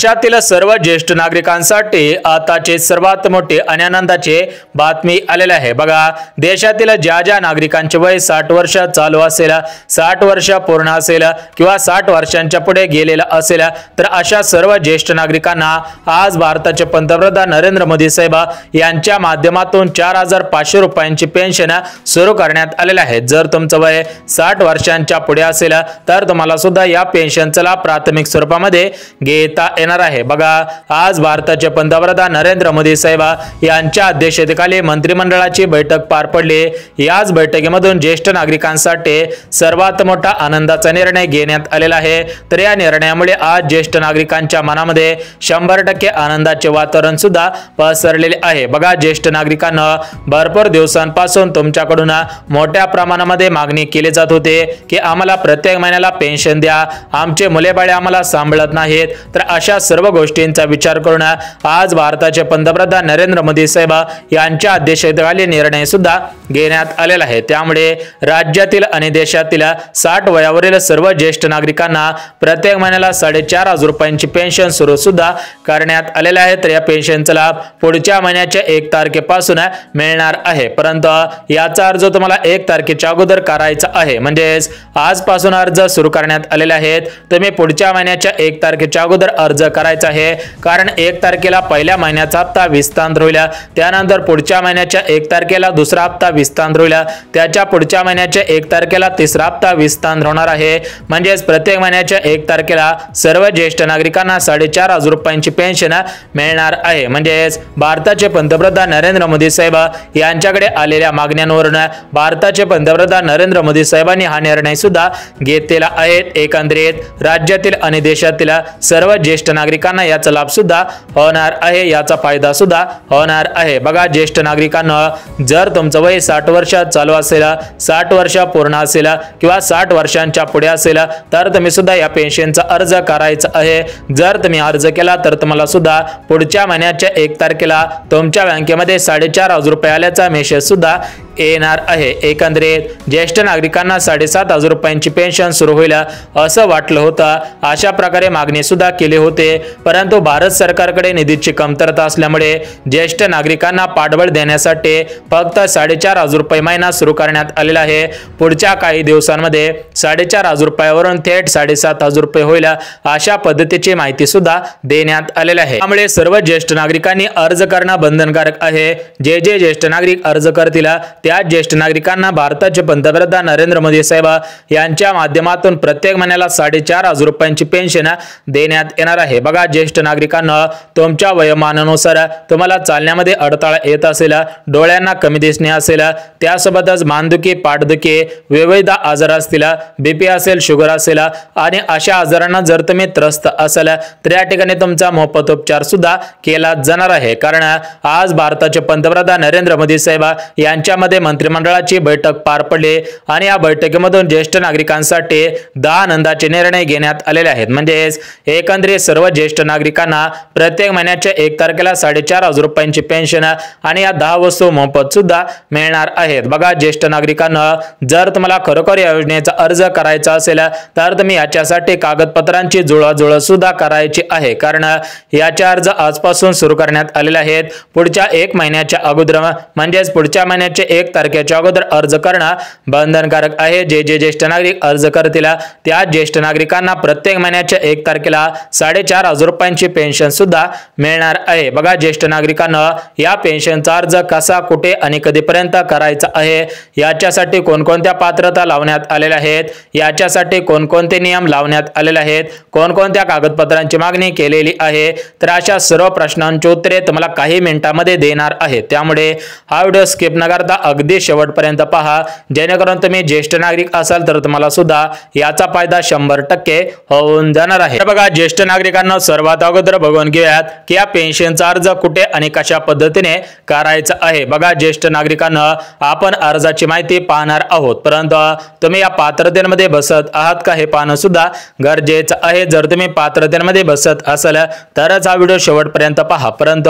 देशातील सर्व ज्येष्ठ नागरिकांसाठी आताचे सर्वात मोठे आणि आनंदाचे बातमी आलेले आहे। बघा, देशातील ज्या नागरिकांचे वय 60 वर्ष चालू असेल, 60 वर्ष पूर्ण असेल किंवा 60 वर्षांच्या पुढे गेलेला असेल, तर अशा सर्व ज्येष्ठ नागरिकांना आज भारताचे पंतप्रधान नरेंद्र मोदी साहेब यांच्या माध्यमातून 4500 रुपयांची पेन्शन सुरू करण्यात आलेले आहे। जर तुमचं वय 60 वर्षांच्या पुढे असेल तर तुम्हाला सुद्धा या पेन्शनचा लाभ प्राथमिक स्वरूपामध्ये घेता येणार आहे। बघा, आज भारताचे पंतप्रधान नरेंद्र मोदी साहेब यांच्या अध्यक्षतेखाली मंत्रिमंडळाची बैठक पार पडली। याच बैठकीमधून ज्येष्ठ नागरिकांसाठी सर्वात मोठा आनंदाचा निर्णय घेण्यात आलेला आहे। तर या निर्णयामुळे आज ज्येष्ठ नागरिकांच्या मनामध्ये 100% आनंदाचे वातावरण सुद्धा पसरलेले आहे। बघा, ज्येष्ठ नागरिकांना भरपूर दिवसांपासून तुमच्याकडून मोठ्या प्रमाणामध्ये मागणी केली जात होती की आम्हाला प्रत्येक महिन्याला पेन्शन द्या, आमचे मुलेबाळे आम्हाला सांभाळत नाहीत। तर अशा सर्व गोष्टींचा विचार करून आज भारताचे पंतप्रधान नरेंद्र मोदी साहेब यांच्या अध्यक्षतेखाली निर्णय सुद्धा घेण्यात आलेला आहे। त्यामुळे राज्यातील आणि देशातील 60 वयावरील सर्व ज्येष्ठ नागरिकांना प्रत्येक महिन्याला 4500 रुपयांची पेन्शन सुरू सुद्धा करण्यात आलेले आहे। तर या पेन्शनचा लाभ पुढच्या महिन्याच्या 1 तारखेपासून मिळणार आहे, परंतु याचा अर्ज तुम्हाला 1 तारखेच्या अगोदर करायचा आहे। म्हणजे आजपासून अर्ज सुरू करण्यात आलेले आहेत। तुम्ही पुढच्या महिन्याच्या 1 तारखेच्या अगोदर अर्ज करायचा आहे, कारण 1 तारखेला पहिल्या महिन्याचा हप्ता विस्तार होईल, त्यानंतर पुढच्या महिन्याच्या 1 तारखेला दुसरा हप्ता विस्तार होईल, त्याच्या पुढच्या महिन्याच्या 1 तारखेला तिसरा हप्ता विस्तार होणार आहे। म्हणजे प्रत्येक महिन्याच्या 1 तारखेला सर्व ज्येष्ठ नागरिकांना 4500 रुपयांची पेन्शन मिळणार आहे। म्हणजे भारताचे पंतप्रधान नरेंद्र मोदी साहेब यांच्याकडे आलेल्या मागण्यांवरून भारताचे पंतप्रधान नरेंद्र मोदी साहेबांनी हा निर्णय सुद्धा घेतलेला आहे। एकंदरीत राज्यातील आणि देशातील सर्व ज्येष्ठ नागरिकांना याचा लाभ सुद्धा होणार आहे, याचा फायदा सुद्धा होणार आहे। बघा, ज्येष्ठ नागरिकांना जर तुमचं वय 60 वर्ष चालू असेल, 60 वर्ष पूर्ण असेल किंवा 60 वर्षांच्या पुढे असेल तर तुम्ही सुद्धा या पेन्शनचा अर्ज करायचा आहे। जर तुम्ही अर्ज केला तर तुम्हाला सुद्धा पुढच्या महिन्याच्या 1 तारखेला तुमच्या बँकेमध्ये 4500 रुपये आल्याचा मेसेज सुद्धा येणार आहे। एकंदरीत ज्येष्ठ नागरिकांना 7500 रुपयांची पेन्शन सुरू होईल असं वाटलं होतं, अशा प्रकारे मागणी सुद्धा केली होते, परंतु भारत सरकारकडे निधीची कमतरता असल्यामुळे ज्येष्ठ नागरिकांना पाठबळ देण्यासाठी फक्त 4500 रुपये महिना सुरू करण्यात आलेला आहे। पुढच्या काही दिवसांमध्ये 4500 रुपयावरून थेट 7500 रुपये होईल अशा पद्धतीची माहिती सुद्धा देण्यात आलेली आहे। त्यामुळे सर्व ज्येष्ठ नागरिकांनी अर्ज करणं बंधनकारक आहे। जे ज्येष्ठ नागरिक अर्ज करतील त्या ज्येष्ठ नागरिकांना भारताचे पंतप्रधान नरेंद्र मोदी साहेब यांच्या माध्यमातून प्रत्येक महिन्याला 4500 रुपयांची पेन्शन देण्यात येणार आहे। बघा, ज्येष्ठ नागरिकांना तुमच्या वयोमानानुसार तुम्हाला चालण्यामध्ये अडथळा येत असेल, डोळ्यांना कमी दिसणे असेल, त्यासोबतच मानदुखी, पाठदुखी, विविध आजार असतील, बीपी असेल, शुगर असेल आणि अशा आजारांना जर तुम्ही त्रस्त असाल तर या ठिकाणी तुमचा मोफत उपचार सुद्धा केला जाणार आहे। कारण आज भारताचे पंतप्रधान नरेंद्र मोदी साहेब यांच्यामध्ये मंत्रिमंडळाची बैठक पार पडली आणि या बैठकीमधून ज्येष्ठ नागरिकांसाठी 10 आनंदाचे निर्णय घेण्यात आलेले आहेत। म्हणजे एकंदरीत सर्व ज्येष्ठ नागरिकांना प्रत्येक महिन्याच्या 1 तारखेला 4500 रुपयांची पेन्शन आणि या 10 वस्तू मोफत सुद्धा मिळणार आहेत। बघा, ज्येष्ठ नागरिकांना जर तुम्हाला खरोखर या योजनेचा अर्ज करायचा असेल तर तुम्ही याच्यासाठी कागदपत्रांची जुळवाजुळव सुद्धा करायची आहे, कारण याचे अर्ज आजपासून सुरू करण्यात आलेले आहेत। पुढच्या 1 महिन्याच्या अगोदर म्हणजे पुढच्या महिन्याच्या 1 तारखेच्या अगोदर अर्ज करणं बंधनकारक आहे। जे ज्येष्ठ नागरिक अर्ज करतील त्या ज्येष्ठ नागरिकांना प्रत्येक महिन्याच्या 1 तारखेला 4500 रुपयांची पेन्शन सुद्धा मिळणार आहे। बघा, ज्येष्ठ नागरिकांना या पेन्शनचा अर्ज कसा, कुठे आणि कधीपर्यंत करायचा आहे, याच्यासाठी कोणकोणत्या पात्रता लावण्यात आलेल्या आहेत, याच्यासाठी कोणकोणते नियम लावण्यात आलेले आहेत, कोणकोणत्या कागदपत्रांची मागणी केलेली आहे, तर अशा सर्व प्रश्नांची उत्तरे तुम्हाला काही मिनिटांमध्ये देणार आहे। त्यामुळे हा व्हिडिओ स्किप न करता अगदी शेवटपर्यंत पहा, जेणेकरून तुम्ही ज्येष्ठ नागरिक असाल तर तुम्हाला सुद्धा याचा फायदा 100% होऊन जाणार आहे। बघा, ज्येष्ठ नागरिकांना सर्वात अगोदर बघून घेऊयात की या पेन्शनचा अर्ज कुठे आणि कशा पद्धतीने करायचा आहे। बघा, ज्येष्ठ नागरिकांना आपण अर्जाची माहिती पाहणार आहोत, परंतु तुम्ही या पात्रतेमध्ये बसत आहात का हे पाहणं सुद्धा गरजेचं आहे। जर तुम्ही पात्रतेमध्ये बसत असाल तरच हा व्हिडिओ शेवटपर्यंत पहा, परंतु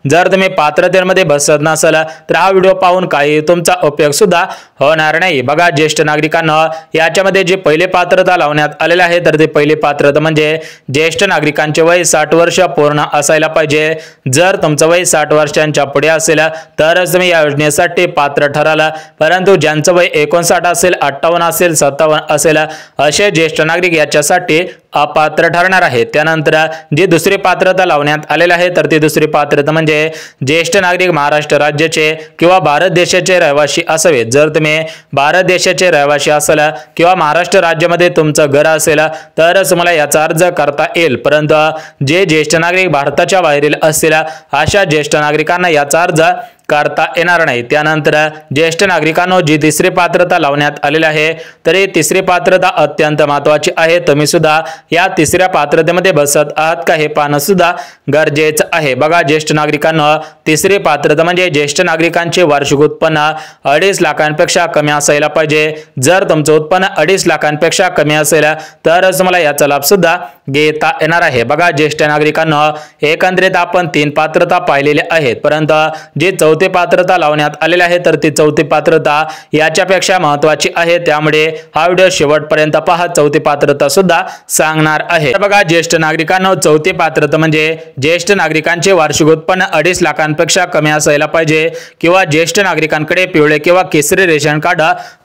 जर तुम्ही पात्रतेमध्ये बसत नसाल तर हा व्हिडिओ पाहून काही तुमचा उपयोग सुद्धा होणार नाही। बघा ज्येष्ठ नागरिकांना याच्यामध्ये जे पहिले पात्रता लावण्यात आलेले आहे तर ते पहिले पात्रता म्हणजे ज्येष्ठ नागरिकांचे वय 60 वर्ष पूर्ण असायला पाहिजे। जर तुमचं वय 60 वर्षांच्या पुढे असेल तरच तुम्ही या योजनेसाठी पात्र ठराल, परंतु ज्यांचं वय 59 असेल, 58 असेल, 57 असेल असे ज्येष्ठ नागरिक याच्यासाठी अपात्र ठरणार आहे। त्यानंतर जी दुसरी पात्रता लावण्यात आलेली आहे तर ती दुसरी पात्रता म्हणजे ज्येष्ठ नागरिक महाराष्ट्र राज्याचे किंवा भारत देशाचे रहिवासी असावेत। जर तुम्ही भारत देशाचे रहिवासी असाल किंवा महाराष्ट्र राज्यामध्ये तुमचं घर असेल तरच तुम्हाला याचा अर्ज करता येईल, परंतु जे ज्येष्ठ नागरिक भारताच्या बाहेरील असतील अशा ज्येष्ठ नागरिकांना याचा अर्ज करता येणार नाही। त्यानंतर ज्येष्ठ नागरिकांनो जी तिसरी पात्रता लावण्यात आलेली आहे तर ही तिसरी पात्रता अत्यंत महत्त्वाची आहे। तुम्ही सुद्धा या तिसऱ्या पात्रतेमध्ये बसत आहात का हे पाहणं सुद्धा गरजेचं आहे। बघा ज्येष्ठ नागरिकांना तिसरी पात्रता म्हणजे ज्येष्ठ नागरिकांचे वार्षिक उत्पन्न 2.5 लाखांपेक्षा कमी असायला पाहिजे। जर तुमचं उत्पन्न 2.5 लाखांपेक्षा कमी असेल तरच तुम्हाला याचा लाभ सुद्धा घेता येणार आहे। बघा ज्येष्ठ नागरिकांना एकंदरीत आपण 3 पात्रता पाहिलेल्या आहेत, परंतु जी चौथी पात्रता लावण्यात आलेली आहे तर ती चौथी पात्रता याच्यापेक्षा महत्त्वाची आहे, त्यामुळे हा व्हिडिओ शेवटपर्यंत पहा। चौथी पात्रता सुद्धा सांगणार आहे। तर बघा ज्येष्ठ नागरिकांना चौथी पात्रता म्हणजे ज्येष्ठ नागरिकांचे वार्षिक उत्पन्न 2.5 लाखांपेक्षा कमी असायला पाहिजे किंवा ज्येष्ठ नागरिकांकडे पिवळे किंवा केसरी रेशन कार्ड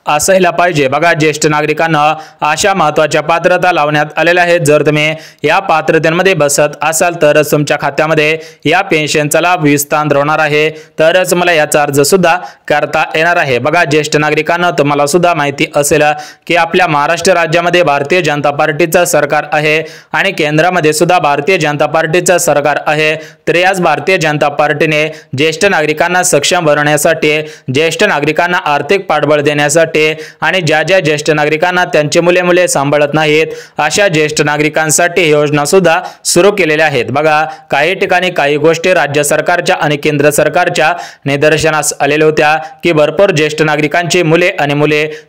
असायला पाहिजे। बघा ज्येष्ठ नागरिकांना अशा महत्त्वाच्या पात्रता लावण्यात आलेल्या आहेत। जर तुम्ही या पात्रतेमध्ये बसत असाल तरच तुमच्या खात्यामध्ये या पेन्शनचा लाभ विस्तार होणार आहे, तरच मला याचा अर्ज सुद्धा करता येणार आहे। बघा ज्येष्ठ नागरिकांना तुम्हाला सुद्धा माहिती असेल की आपल्या महाराष्ट्र राज्यामध्ये भारतीय जनता पार्टीचं सरकार आहे आणि केंद्रामध्ये सुद्धा भारतीय जनता पार्टीचं सरकार आहे। तर याच भारतीय जनता पार्टीने ज्येष्ठ नागरिकांना सक्षम बनवण्यासाठी, ज्येष्ठ नागरिकांना आर्थिक पाठबळ देण्यासाठी आणि ज्या ज्येष्ठ नागरिकांना त्यांचे मुले सांभाळत नाहीत अशा ज्येष्ठ नागरिकांसाठी योजना सुद्धा सुरू केलेल्या आहेत। बघा काही ठिकाणी काही गोष्टी राज्य सरकारच्या आणि केंद्र सरकारच्या निदर्शनास आलेल्या होत्या की भरपूर ज्येष्ठ नागरिकांची मुले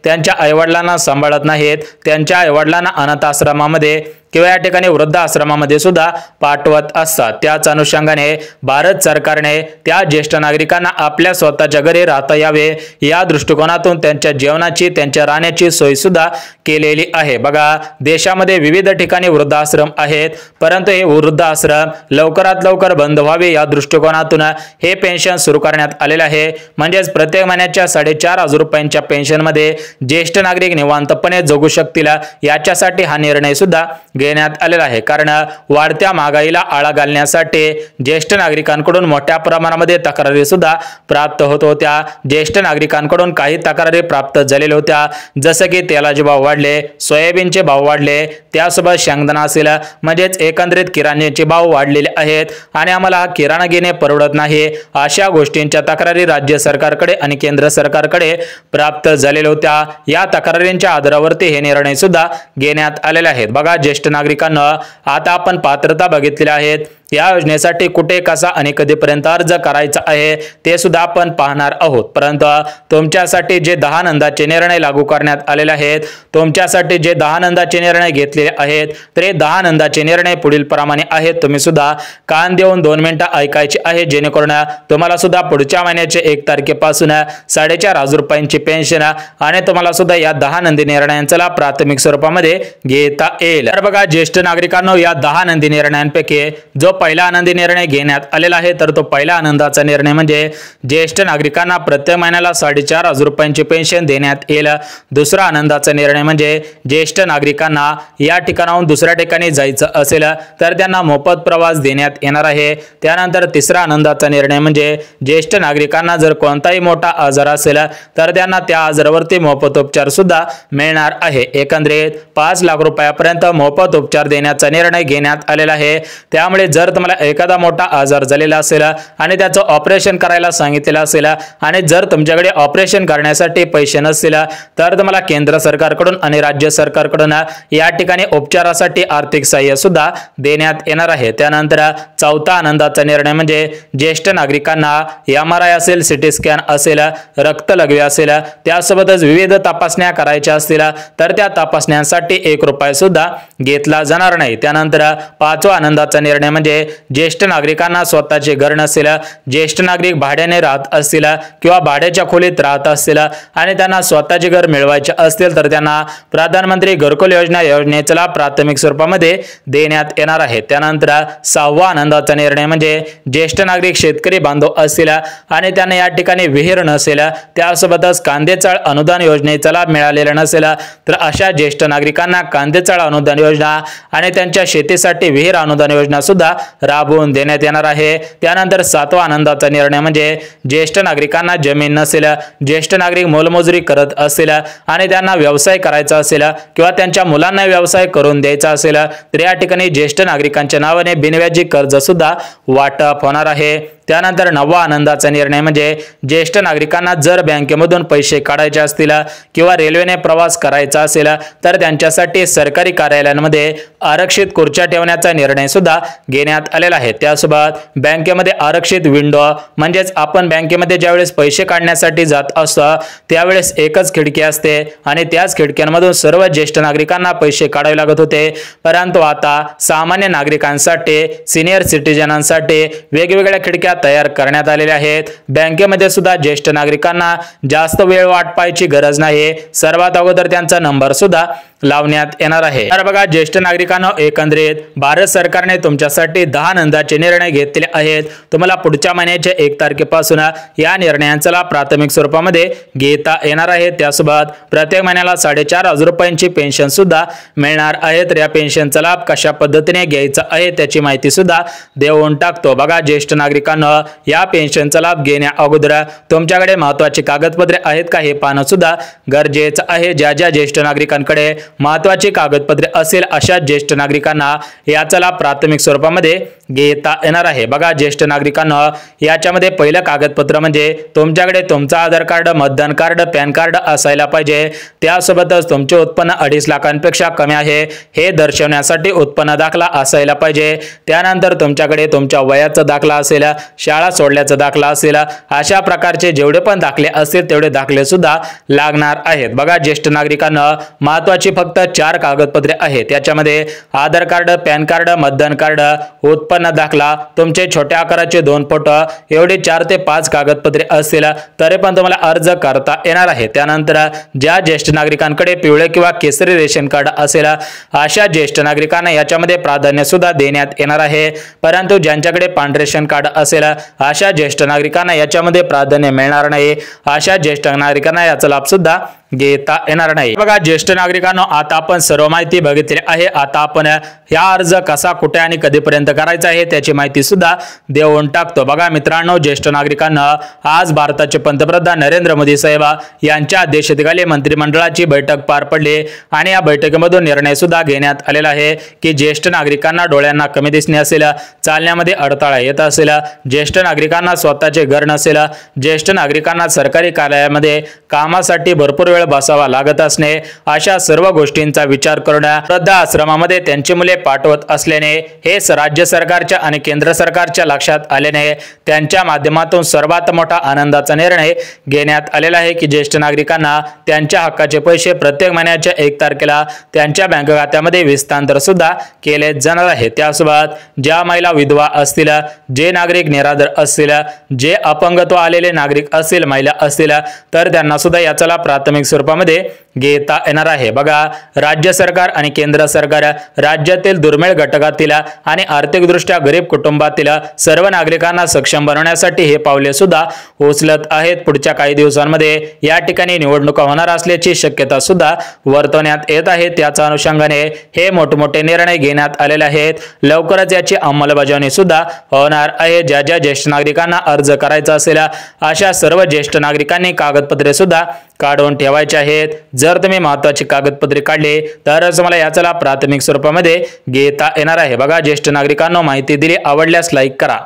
त्यांच्या आईवडिलांना सांभाळत नाहीत, त्यांच्या आईवडिलांना अनाथ आश्रमामध्ये किंवा या ठिकाणी वृद्ध आश्रमामध्ये सुद्धा पाठवत असतात। त्याच अनुषंगाने भारत सरकारने त्या ज्येष्ठ नागरिकांना आपल्या स्वतःच्या घरी राहता यावे या दृष्टिकोनातून त्यांच्या जेवणाची, त्यांच्या राहण्याची सोय सुद्धा केलेली आहे। बघा देशामध्ये विविध ठिकाणी वृद्धाश्रम आहेत, परंतु हे वृद्धाश्रम लवकरात लवकर बंद व्हावे या दृष्टिकोनातून हे पेन्शन सुरू करण्यात आलेले आहे। म्हणजेच प्रत्येक महिन्याच्या 4,500 रुपयांच्या पेन्शन मध्ये ज्येष्ठ नागरिक निवांतपणे जगू शकतील याच्यासाठी हा निर्णय सुद्धा घेण्यात आलेला आहे। कारण वाढत्या महागाईला आळा घालण्यासाठी ज्येष्ठ नागरिकांकडून मोठ्या प्रमाणामध्ये तक्रारी सुद्धा प्राप्त होत होत्या। ज्येष्ठ नागरिकांकडून काही तक्रारी प्राप्त झालेल्या होत्या, जसं की तेलाचे भाव वाढले, सोयाबीनचे भाव वाढले, त्यासोबत शेंगदाणा असेल, म्हणजेच एकंदरीत किराण्याचे भाव वाढलेले आहेत आणि आम्हाला हा किराणा घेणे परवडत नाही अशा गोष्टींच्या तक्रारी राज्य सरकारकडे आणि केंद्र सरकारकडे प्राप्त झालेल्या होत्या। या तक्रारींच्या आधारावरती हे निर्णय सुद्धा घेण्यात आलेले आहेत। बघा ज्येष्ठ नागरिकांना आता आपण पात्रता बघितलेल्या आहेत, या योजनेसाठी कुठे, कसा आणि कधीपर्यंत अर्ज करायचा आहे ते सुद्धा आपण पाहणार आहोत। परंतु तुमच्यासाठी जे 10 नंदाचे निर्णय लागू करण्यात आलेले आहेत, तुमच्यासाठी जे 10 नंदाचे निर्णय घेतलेले आहेत तर हे 10 नंदाचे निर्णय पुढील प्रमाणे आहेत। तुम्ही सुद्धा कान देऊन 2 मिनिटं ऐकायचे आहे, जेणेकरून तुम्हाला सुद्धा पुढच्या महिन्याचे 1 तारखेपासून 4,500 रुपयांची पेन्शन आणि तुम्हाला सुद्धा या 10 नंदी निर्णयांचा लाभ प्राथमिक स्वरूपामध्ये घेता येईल। तर बघा ज्येष्ठ नागरिकांनो या 10 नंदी निर्णयांपैकी जो पहिला आनंदी निर्णय घेण्यात आलेला आहे तर तो पहिला आनंदाचा निर्णय म्हणजे ज्येष्ठ नागरिकांना प्रत्येक महिन्याला 4,500 रुपयांची पेन्शन देण्यात येईल। दुसरा आनंदाचा निर्णय म्हणजे ज्येष्ठ नागरिकांना या ठिकाणाहून दुसऱ्या ठिकाणी जायचं असेल तर त्यांना मोफत प्रवास देण्यात येणार आहे। त्यानंतर तिसरा आनंदाचा निर्णय म्हणजे ज्येष्ठ नागरिकांना जर कोणताही मोठा आजार असेल तर त्यांना त्या आजारावरती मोफत उपचार सुद्धा मिळणार आहे। एकंदरीत 5 लाख रुपयापर्यंत मोफत उपचार देण्याचा निर्णय घेण्यात आलेला आहे। त्यामुळे जर तुम्हाला एखादा मोठा आजार झालेला असेल आणि त्याचं ऑपरेशन करायला सांगितलेलं असेल आणि जर तुमच्याकडे ऑपरेशन करण्यासाठी पैसे नसतील तर तुम्हाला केंद्र सरकारकडून आणि राज्य सरकारकडून या ठिकाणी उपचारासाठी आर्थिक सहाय्य सुद्धा देण्यात येणार आहे। त्यानंतर चौथा आनंदाचा निर्णय म्हणजे ज्येष्ठ नागरिकांना MRI असेल, सिटी स्कॅन असेल, रक्त लघवी असेल, त्यासोबतच विविध तपासण्या करायच्या असतील तर त्या तपासण्यांसाठी 1 रुपया सुद्धा घेतला जाणार नाही। त्यानंतर पाचवा आनंदाचा निर्णय म्हणजे म्हणजे ज्येष्ठ नागरिकांना स्वतःचे घर नसेल, ज्येष्ठ नागरिक भाड्याने राहत असतील किंवा भाड्याच्या खोलीत राहत असतील आणि त्यांना स्वतःचे घर मिळवायचे असतील तर त्यांना प्रधानमंत्री घरकुल योजनेचा लाभ प्राथमिक स्वरूपामध्ये देण्यात येणार आहे। त्यानंतर 6वा आनंदाचा निर्णय म्हणजे ज्येष्ठ नागरिक शेतकरी बांधव असतील आणि त्यांना या ठिकाणी विहीर नसेल, त्यासोबतच कांदेचाळ अनुदान योजनेचा लाभ मिळालेला नसेल तर अशा ज्येष्ठ नागरिकांना कांदेचाळ अनुदान योजना आणि त्यांच्या शेतीसाठी विहीर अनुदान योजना सुद्धा राबवून देण्यात येणार आहे। त्यानंतर 7वा आनंदाचा निर्णय म्हणजे ज्येष्ठ नागरिकांना जमीन नसेल, ज्येष्ठ नागरिक मोलमजुरी करत असतील आणि त्यांना व्यवसाय करायचा असेल किंवा त्यांच्या मुलांना व्यवसाय करून द्यायचा असेल तर या ठिकाणी ज्येष्ठ नागरिकांच्या नावाने बिनव्याजी कर्ज सुद्धा वाटप होणार आहे। त्यानंतर 9वा आनंदाचा निर्णय म्हणजे ज्येष्ठ नागरिकांना जर बँकेमधून पैसे काढायचे असतील किंवा रेल्वेने प्रवास करायचा असेल तर त्यांच्यासाठी सरकारी कार्यालयांमध्ये आरक्षित खुर्च्या ठेवण्याचा निर्णय सुद्धा घेण्यात आलेला आहे। त्यासोबत बँकेमध्ये आरक्षित विंडो म्हणजेच आपण बँकेमध्ये ज्यावेळेस पैसे काढण्यासाठी जात असतो त्यावेळेस एकच खिडकी असते आणि त्याच खिडक्यांमधून सर्व ज्येष्ठ नागरिकांना पैसे काढावे लागत होते, परंतु आता सामान्य नागरिकांसाठी, सिनियर सिटीजनांसाठी वेगवेगळ्या खिडक्या तयार करण्यात आलेल्या आहेत। बँकेमध्ये सुद्धा ज्येष्ठ नागरिकांना जास्त वेळ वाट पाहायची गरज नाही, सर्वात अगोदर त्यांचा नंबर सुद्धा लावण्यात येणार आहे। तर बघा ज्येष्ठ नागरिकांना एकंदरीत भारत सरकारने तुमच्यासाठी 10 आनंदाचे निर्णय घेतले आहेत। तुम्हाला पुढच्या महिन्याच्या 1 तारखेपासून या निर्णयांचा लाभ प्राथमिक स्वरूपामध्ये घेता येणार आहे। त्यासोबत प्रत्येक महिन्याला 4,500 रुपयांची पेन्शन सुद्धा मिळणार आहे। तर या पेन्शनचा लाभ कशा पद्धतीने घ्यायचा आहे त्याची माहिती सुद्धा देऊन टाकतो। बघा ज्येष्ठ नागरिकांना या पेन्शनचा लाभ घेण्या अगोदर तुमच्याकडे महत्त्वाची कागदपत्रे आहेत का हे पाहणं सुद्धा गरजेचं आहे। ज्या ज्येष्ठ नागरिकांकडे महत्त्वाची कागदपत्रे असेल अशा ज्येष्ठ नागरिकांना याचा लाभ प्राथमिक स्वरूपामध्ये घेता येणार आहे। बघा ज्येष्ठ नागरिकांना याच्यामध्ये पहिलं कागदपत्र म्हणजे तुमच्याकडे तुमचा आधार कार्ड, मतदान कार्ड, पॅन कार्ड असायला पाहिजे। त्यासोबतच तुमचे उत्पन्न 2.5 लाखांपेक्षा कमी आहे हे दर्शवण्यासाठी उत्पन्न दाखला असायला पाहिजे। त्यानंतर तुमच्याकडे तुमच्या वयाचा दाखला असेल, शाळा सोडल्याचा दाखला असेल, अशा प्रकारचे जेवढे पण दाखले असतील तेवढे दाखले सुद्धा लागणार आहेत। बघा ज्येष्ठ नागरिकांना महत्त्वाची फक्त 4 कागदपत्रे आहेत, त्याच्यामध्ये आधार कार्ड, पॅन कार्ड, मतदान कार्ड, उत्पन्न दाखला, तुमचे छोट्या आकाराचे 2 फोटो एवढे 4 ते 5 कागदपत्रे असतील तरी पण तुम्हाला अर्ज करता येणार आहे। त्यानंतर ज्या ज्येष्ठ नागरिकांकडे पिवळे किंवा केसरी रेशन कार्ड असेल अशा ज्येष्ठ नागरिकांना याच्यामध्ये प्राधान्य सुद्धा देण्यात येणार आहे, परंतु ज्यांच्याकडे पांढरे रेशन कार्ड असेल अशा ज्येष्ठ नागरिकांना याच्यामध्ये प्राधान्य मिळणार नाही। अशा ज्येष्ठ नागरिकांना याचा लाभ सुद्धा घेता येणार नाही। बघा ज्येष्ठ नागरिकांनो आता आपण सर्व माहिती बघितली आहे। आता आपण या अर्ज कसा, कुठे आणि कधीपर्यंत करायचा आहे त्याची माहिती सुद्धा देऊन टाकतो। बघा मित्रांनो ज्येष्ठ नागरिकांना आज भारताचे पंतप्रधान नरेंद्र मोदी साहेब यांच्या अध्यक्षतेखाली मंत्रिमंडळाची बैठक पार पडली आणि या बैठकीमधून निर्णय सुद्धा घेण्यात आलेला आहे की ज्येष्ठ नागरिकांना डोळ्यांना कमी दिसणे असेल, चालण्यामध्ये अडथळा येत असेल, ज्येष्ठ नागरिकांना स्वतःचे घर नसेल, ज्येष्ठ नागरिकांना सरकारी कार्यालयामध्ये कामासाठी भरपूर वेळ बसावा लागत असणे, अशा सर्व गोष्टींचा विचार करून वृद्धाश्रमामध्ये त्यांची मुले पाठवत असल्याने हे राज्य सरकारच्या आणि केंद्र सरकारच्या लक्षात आल्याने त्यांच्या माध्यमातून सर्वात मोठा आनंदाचा निर्णय घेण्यात आलेला आहे की ज्येष्ठ नागरिकांना त्यांच्या हक्काचे पैसे प्रत्येक महिन्याच्या 1 तारखेला त्यांच्या बँक खात्यामध्ये हस्तांतर सुद्धा केले जाणार आहे। त्यासोबत ज्या महिला विधवा असतील, जे नागरिक निराधार असतील, जे अपंगत्व आलेले नागरिक असतील, महिला असतील तर त्यांना सुद्धा याचा लाभ प्राथमिक स्वरूपामध्ये घेता येणार आहे। बघा राज्य सरकार आणि केंद्र सरकार राज्यातील दुर्मिळ घटकातील आणि आर्थिकदृष्ट्या गरीब कुटुंबातील सर्व नागरिकांना सक्षम बनवण्यासाठी हे पावले सुद्धा उचलत आहेत। पुढच्या काही दिवसांमध्ये या ठिकाणी निवडणुका होणार असल्याची शक्यता सुद्धा वर्तवण्यात येत आहे। त्याच्या अनुषंगाने हे मोठमोठे निर्णय घेण्यात आलेले आहेत। लवकरच याची अंमलबजावणी सुद्धा होणार आहे। ज्या ज्येष्ठ नागरिकांना अर्ज करायचा असेल अशा सर्व ज्येष्ठ नागरिकांनी कागदपत्रे सुद्धा काढून ठेवायचे आहेत। जर तुम्ही महत्त्वाची कागदपत्रे काढली तरच तुम्हाला याचा लाभ प्राथमिक स्वरूपामध्ये घेता येणार आहे। बघा ज्येष्ठ नागरिकांना माहिती दिली, आवडल्यास लाईक करा।